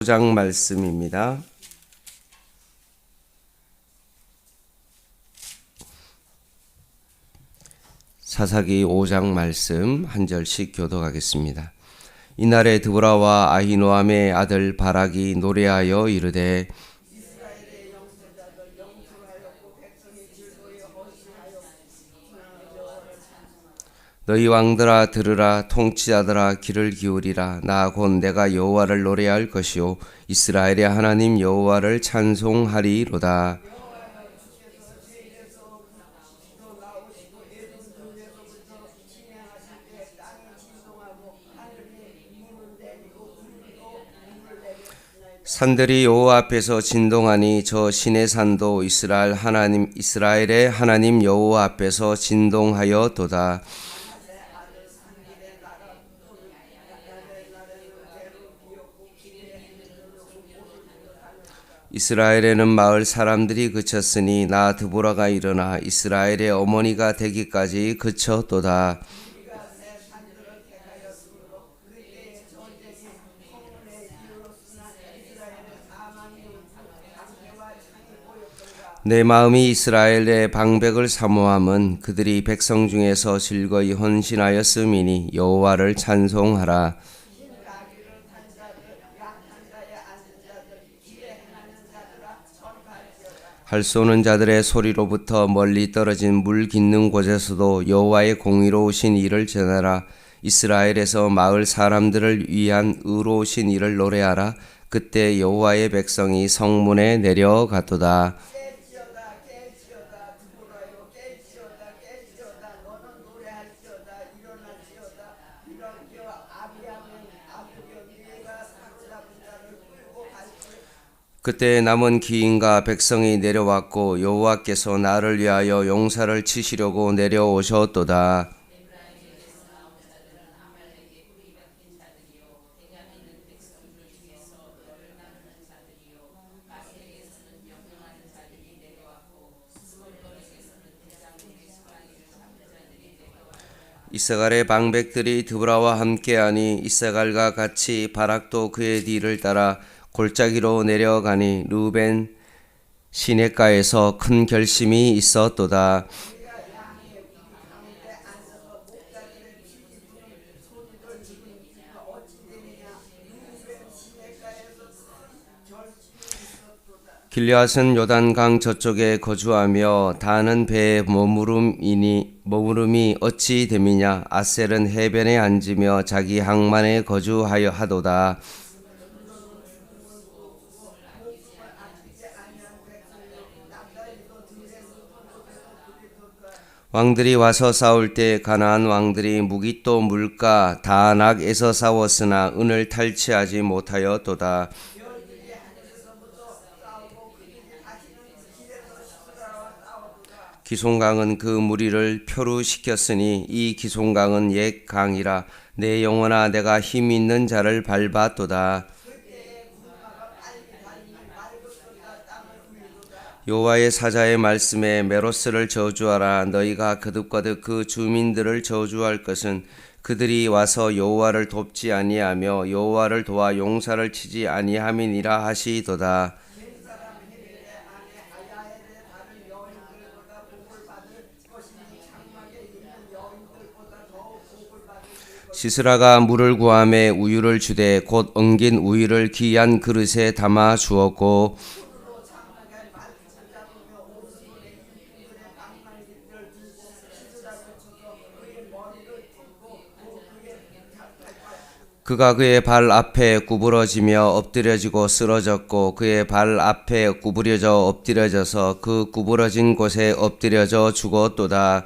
5장 말씀입니다. 사사기 5장 말씀 한 절씩 교독하겠습니다. 이날에 드보라와 아히노암의 아들 바락이 노래하여 이르되 너희 왕들아 들으라, 통치자들아 귀를 기울이라. 나 곧 내가 여호와를 노래할 것이요 이스라엘의 하나님 여호와를 찬송하리로다. 산들이 여호와 앞에서 진동하니 저 신의 산도 이스라엘의 하나님 여호와 앞에서 진동하여도다. 이스라엘에는 마을 사람들이 그쳤으니 나 드보라가 일어나 이스라엘의 어머니가 되기까지 그쳤도다. 내 마음이 이스라엘의 방백을 사모함은 그들이 백성 중에서 즐거이 헌신하였음이니 여호와를 찬송하라. 할 쏘는 자들의 소리로부터 멀리 떨어진 물 깃는 곳에서도 여호와의 공의로우신 일을 전하라. 이스라엘에서 마을 사람들을 위한 의로우신 일을 노래하라. 그때 여호와의 백성이 성문에 내려갔도다. 그때 남은 기인과 백성이 내려왔고 여호와께서 나를 위하여 용사를 치시려고 내려오셨도다. 이스라엘의 방백들이 드보라와 함께하니 이스라엘과 같이 바락도 그의 뒤를 따라 골짜기로 내려가니 르우벤 시냇가에서 큰 결심이 있었도다. 길앗은 요단강 저쪽에 거주하며 다는 배에 머무름이 어찌 됨이냐. 아셀은 해변에 앉으며 자기 항만에 거주하여 하도다. 왕들이 와서 싸울 때 가나안 왕들이 무깃도 물가 다낙에서 싸웠으나 은을 탈취하지 못하였도다. 기송강은 그 무리를 표류시켰으니 이 기송강은 옛 강이라. 내 영혼아 내가 힘 있는 자를 밟았도다. 여호와의 사자의 말씀에 메로스를 저주하라. 너희가 거듭거듭 그 주민들을 저주할 것은 그들이 와서 여호와를 돕지 아니하며 여호와를 도와 용사를 치지 아니함이니라 하시도다. 시스라가 물을 구하매 우유를 주되 곧 엉긴 우유를 귀한 그릇에 담아 주었고 그가 그의 발 앞에 구부러지며 엎드려지고 쓰러졌고 그의 발 앞에 구부려져 엎드려져서 그 구부러진 곳에 엎드려져 죽었도다.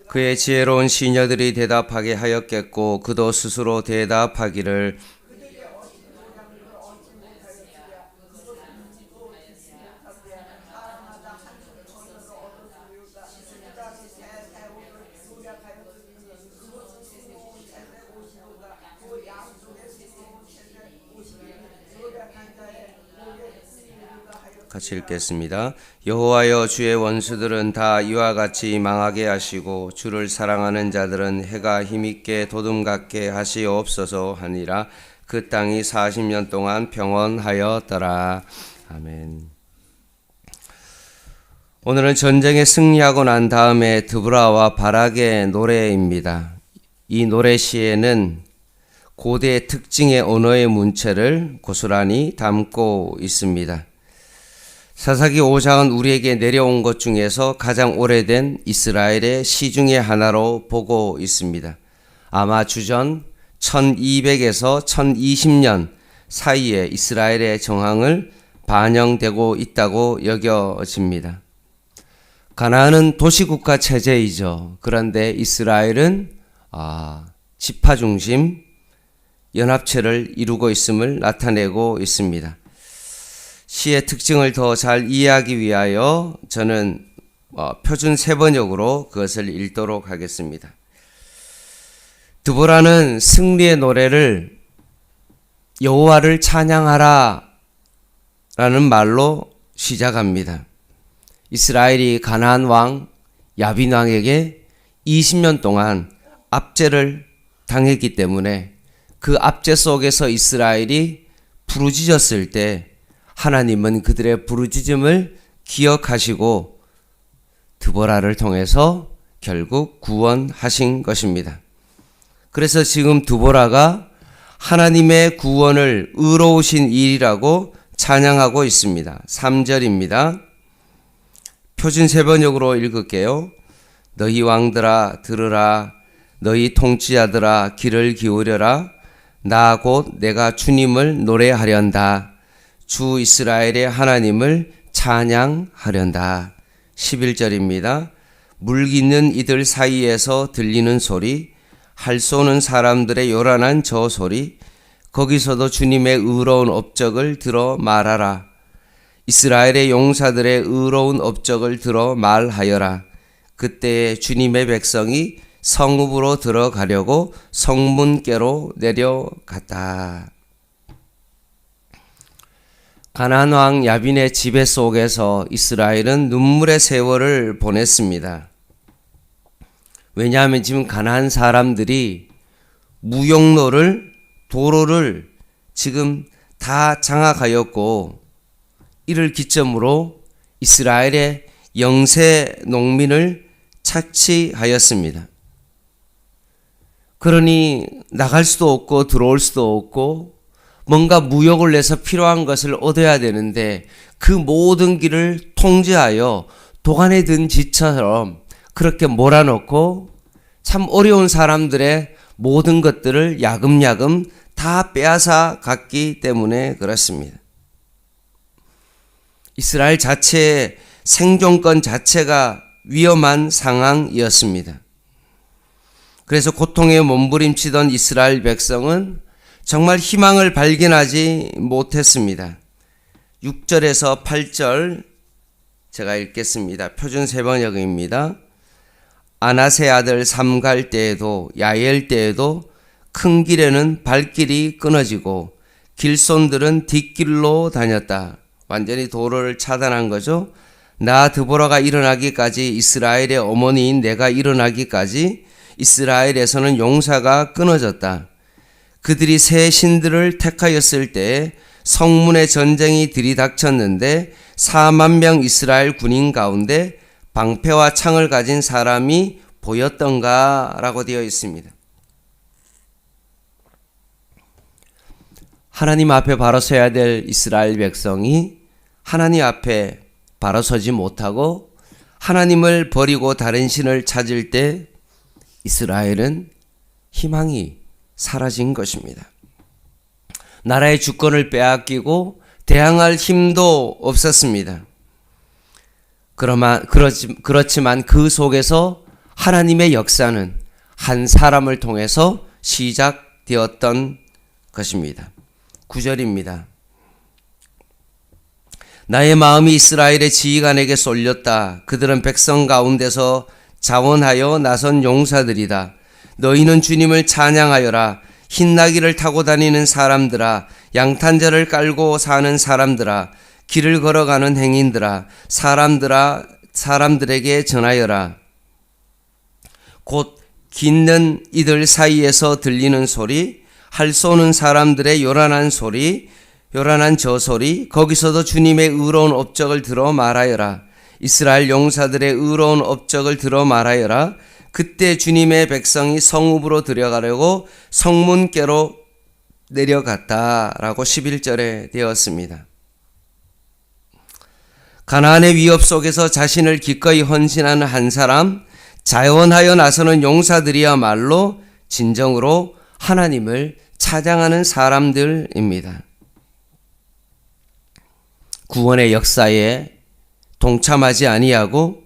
그의 지혜로운 시녀들이 대답하게 하였겠고 그도 스스로 대답하기를 같이 읽겠습니다. 여호와여, 주의 원수들은 다 이와 같이 망하게 하시고 주를 사랑하는 자들은 해가 힘있게 도둠 같게 하시옵소서 하니라. 그 땅이 40년 동안 평온하였더라. 아멘. 오늘은 전쟁에 승리하고 난 다음에 드보라와 바락의 노래입니다. 이 노래시에는 고대의 특징의 언어의 문체를 고스란히 담고 있습니다. 사사기 5장은 우리에게 내려온 것 중에서 가장 오래된 이스라엘의 시 중의 하나로 보고 있습니다. 아마 주전 1200에서 1020년 사이에 이스라엘의 정황을 반영되고 있다고 여겨집니다. 가나안은 도시국가 체제이죠. 그런데 이스라엘은 지파 중심 연합체를 이루고 있음을 나타내고 있습니다. 시의 특징을 더 잘 이해하기 위하여 저는 표준 세번역으로 그것을 읽도록 하겠습니다. 드보라는 승리의 노래를 여호와를 찬양하라 라는 말로 시작합니다. 이스라엘이 가나안 왕 야빈 왕에게 20년 동안 압제를 당했기 때문에 그 압제 속에서 이스라엘이 부르짖었을 때 하나님은 그들의 부르짖음을 기억하시고 드보라를 통해서 결국 구원하신 것입니다. 그래서 지금 드보라가 하나님의 구원을 의로우신 일이라고 찬양하고 있습니다. 3절입니다. 표준 세번역으로 읽을게요. 너희 왕들아 들으라. 너희 통치자들아 귀를 기울여라. 나 곧 내가 주님을 노래하련다. 주 이스라엘의 하나님을 찬양하련다. 11절입니다. 물 깃는 이들 사이에서 들리는 소리, 할 쏘는 사람들의 요란한 저 소리, 거기서도 주님의 의로운 업적을 들어 말하라. 이스라엘의 용사들의 의로운 업적을 들어 말하여라. 그때에 주님의 백성이 성읍으로 들어가려고 성문께로 내려갔다. 가나안 왕 야빈의 지배 속에서 이스라엘은 눈물의 세월을 보냈습니다. 왜냐하면 지금 가나안 사람들이 무역로를 도로를 지금 다 장악하였고 이를 기점으로 이스라엘의 영세 농민을 착취하였습니다. 그러니 나갈 수도 없고 들어올 수도 없고 뭔가 무역을 내서 필요한 것을 얻어야 되는데 그 모든 길을 통제하여 도간에 든 쥐처럼 그렇게 몰아넣고 참 어려운 사람들의 모든 것들을 야금야금 다 빼앗아 갔기 때문에 그렇습니다. 이스라엘 자체의 생존권 자체가 위험한 상황이었습니다. 그래서 고통에 몸부림치던 이스라엘 백성은 정말 희망을 발견하지 못했습니다. 6절에서 8절 제가 읽겠습니다. 표준 세번역입니다. 아나세 아들 삼갈 때에도 야엘 때에도 큰 길에는 발길이 끊어지고 길손들은 뒷길로 다녔다. 완전히 도로를 차단한 거죠. 나 드보라가 일어나기까지 이스라엘의 어머니인 내가 일어나기까지 이스라엘에서는 용사가 끊어졌다. 그들이 새 신들을 택하였을 때 성문의 전쟁이 들이닥쳤는데 4만 명 이스라엘 군인 가운데 방패와 창을 가진 사람이 보였던가 라고 되어 있습니다. 하나님 앞에 바로 서야 될 이스라엘 백성이 하나님 앞에 바로 서지 못하고 하나님을 버리고 다른 신을 찾을 때 이스라엘은 희망이 사라진 것입니다. 나라의 주권을 대항할 힘도 없었습니다. 그렇지만 그 속에서 하나님의 역사는 한 사람을 통해서 시작되었던 것입니다. 9절입니다. 나의 마음이 이스라엘의 지휘관에게 쏠렸다. 그들은 백성 가운데서 자원하여 나선 용사들이다. 너희는 주님을 찬양하여라. 흰나귀를 타고 다니는 사람들아, 양탄자를 깔고 사는 사람들아, 길을 걸어가는 행인들아, 사람들에게 전하여라. 곧 깃는 이들 사이에서 들리는 소리, 할 쏘는 사람들의 요란한 소리, 요란한 저소리, 거기서도 주님의 의로운 업적을 들어 말하여라. 이스라엘 용사들의 의로운 업적을 들어 말하여라. 그때 주님의 백성이 성읍으로 들어가려고 성문께로 내려갔다라고 11절에 되었습니다. 가나안의 위협 속에서 자신을 기꺼이 헌신하는 한 사람, 자원하여 나서는 용사들이야말로 진정으로 하나님을 찬양하는 사람들입니다. 구원의 역사에 동참하지 아니하고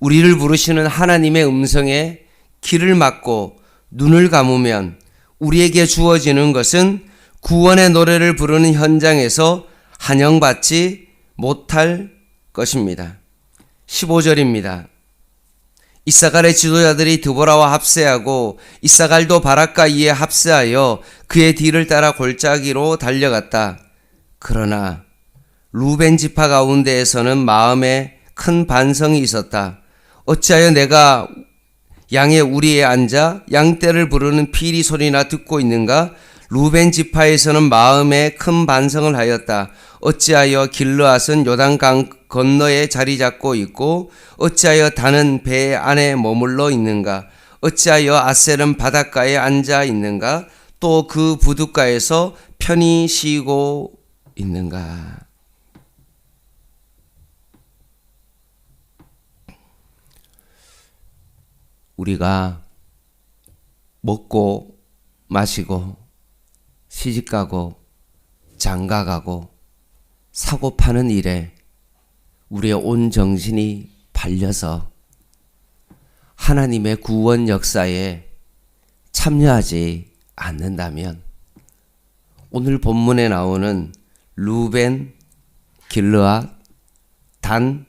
우리를 부르시는 하나님의 음성에 귀를 막고 눈을 감으면 우리에게 주어지는 것은 구원의 노래를 부르는 현장에서 환영받지 못할 것입니다. 15절입니다. 이사갈의 지도자들이 드보라와 합세하고 이사갈도 바락과 이에 합세하여 그의 뒤를 따라 골짜기로 달려갔다. 그러나 루벤 지파 가운데에서는 마음에 큰 반성이 있었다. 어찌하여 내가 양의 우리에 앉아 양떼를 부르는 피리 소리나 듣고 있는가? 루벤 지파에서는 마음에 큰 반성을 하였다. 어찌하여 길르앗은 요단강 건너에 자리 잡고 있고 어찌하여 단은 배 안에 머물러 있는가? 어찌하여 아셀은 바닷가에 앉아 있는가? 또 그 부둣가에서 편히 쉬고 있는가? 우리가 먹고 마시고 시집가고 장가가고 사고 파는 일에 우리의 온 정신이 팔려서 하나님의 구원 역사에 참여하지 않는다면 오늘 본문에 나오는 루벤, 길르앗, 단,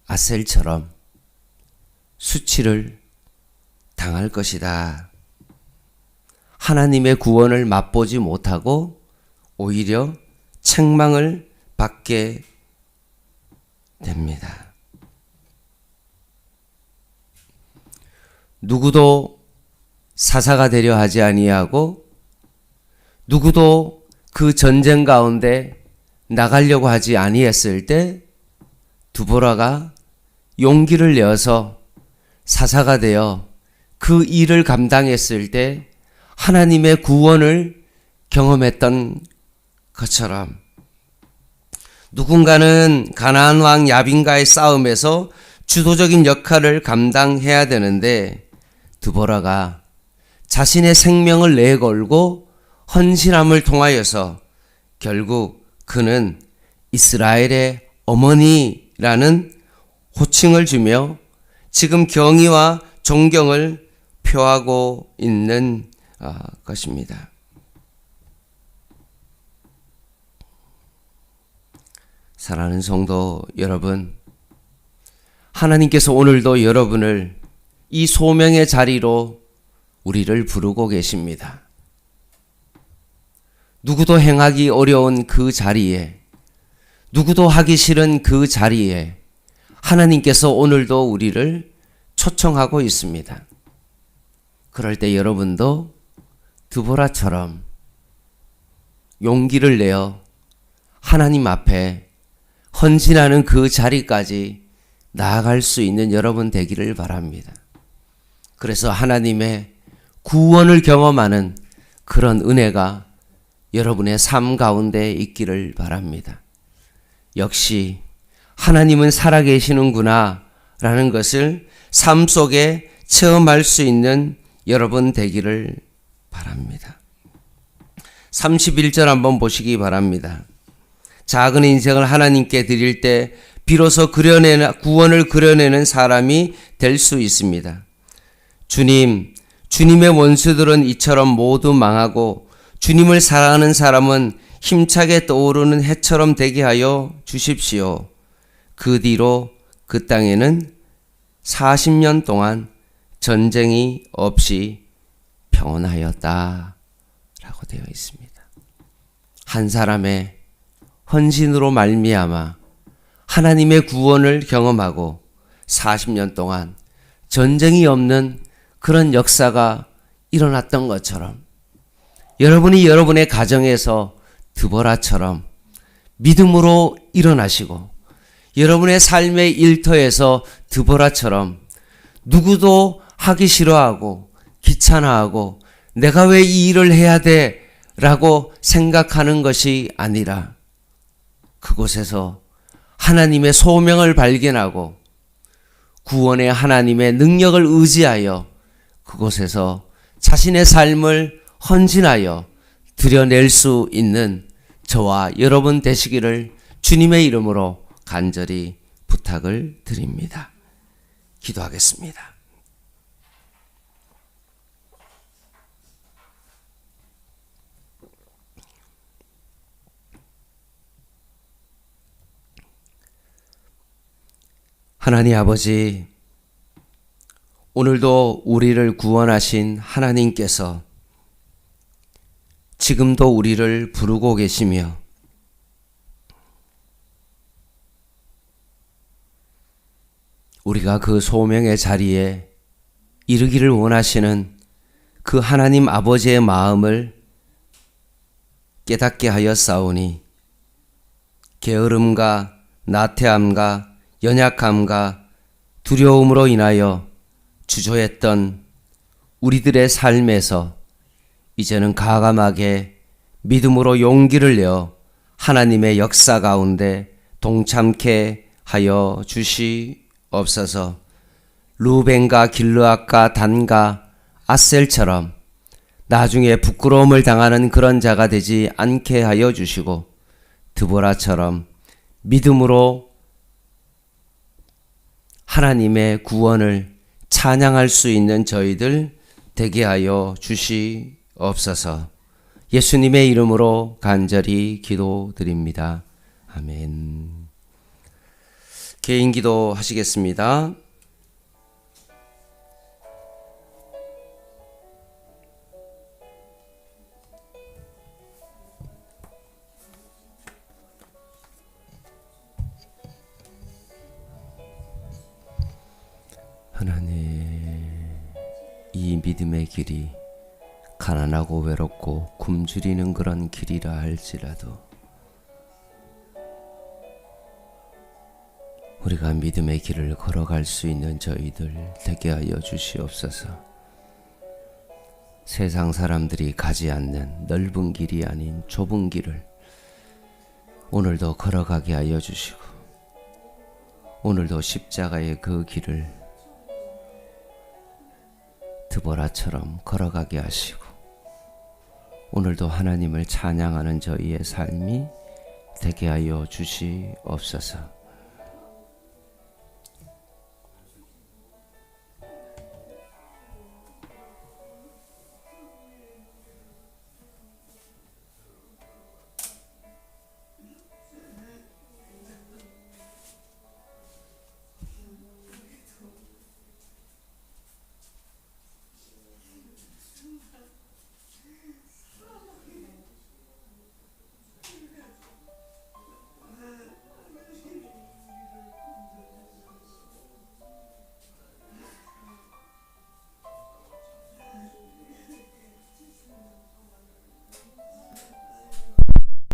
아셀처럼 수치를 당할 것이다. 하나님의 구원을 맛보지 못하고 오히려 책망을 받게 됩니다. 누구도 사사가 되려 하지 아니하고 누구도 그 전쟁 가운데 나가려고 하지 아니했을 때 드보라가 용기를 내어서 사사가 되어 그 일을 감당했을 때 하나님의 구원을 경험했던 것처럼 누군가는 가나안 왕 야빈과의 싸움에서 주도적인 역할을 감당해야 되는데 드보라가 자신의 생명을 내걸고 헌신함을 통하여서 결국 그는 이스라엘의 어머니라는 호칭을 주며 지금 경의와 존경을 표하고 있는 것입니다. 사랑하는 성도 여러분, 하나님께서 오늘도 여러분을 이 소명의 자리로 우리를 부르고 계십니다. 누구도 행하기 어려운 그 자리에, 누구도 하기 싫은 그 자리에 하나님께서 오늘도 우리를 초청하고 있습니다. 그럴 때 여러분도 드보라처럼 용기를 내어 하나님 앞에 헌신하는 그 자리까지 나아갈 수 있는 여러분 되기를 바랍니다. 그래서 하나님의 구원을 경험하는 그런 은혜가 여러분의 삶 가운데 있기를 바랍니다. 역시 하나님은 살아계시는구나 라는 것을 삶 속에 체험할 수 있는 여러분 되기를 바랍니다. 31절 한번 보시기 바랍니다. 작은 인생을 하나님께 드릴 때 비로소 구원을 그려내는 사람이 될 수 있습니다. 주님의 원수들은 이처럼 모두 망하고 주님을 사랑하는 사람은 힘차게 떠오르는 해처럼 되게 하여 주십시오. 그 뒤로 그 땅에는 40년 동안 전쟁이 없이 평온하였다 라고 되어 있습니다. 한 사람의 헌신으로 말미암아 하나님의 구원을 경험하고 40년 동안 전쟁이 없는 그런 역사가 일어났던 것처럼 여러분이 여러분의 가정에서 드보라처럼 믿음으로 일어나시고 여러분의 삶의 일터에서 드보라처럼 누구도 하기 싫어하고 귀찮아하고 내가 왜 이 일을 해야 돼? 라고 생각하는 것이 아니라 그곳에서 하나님의 소명을 발견하고 구원의 하나님의 능력을 의지하여 그곳에서 자신의 삶을 헌신하여 드려낼 수 있는 저와 여러분 되시기를 주님의 이름으로 간절히 부탁을 드립니다. 기도하겠습니다. 하나님 아버지, 오늘도 우리를 구원하신 하나님께서 지금도 우리를 부르고 계시며 우리가 그 소명의 자리에 이르기를 원하시는 그 하나님 아버지의 마음을 깨닫게 하였사오니 게으름과 나태함과 연약함과 두려움으로 인하여 주저했던 우리들의 삶에서 이제는 가감하게 믿음으로 용기를 내어 하나님의 역사 가운데 동참케 하여 주시옵소서. 루벤과 길르앗과 단과 아셀처럼 나중에 부끄러움을 당하는 그런 자가 되지 않게 하여 주시고 드보라처럼 믿음으로 하나님의 구원을 찬양할 수 있는 저희들 되게 하여 주시옵소서. 예수님의 이름으로 간절히 기도드립니다. 아멘. 개인 기도 하시겠습니다. 하나님, 이 믿음의 길이 가난하고 외롭고 굶주리는 그런 길이라 할지라도 우리가 믿음의 길을 걸어갈 수 있는 저희들 되게 하여 주시옵소서. 세상 사람들이 가지 않는 넓은 길이 아닌 좁은 길을 오늘도 걸어가게 하여 주시고 오늘도 십자가의 그 길을 드보라처럼 걸어가게 하시고 오늘도 하나님을 찬양하는 저희의 삶이 되게 하여 주시옵소서.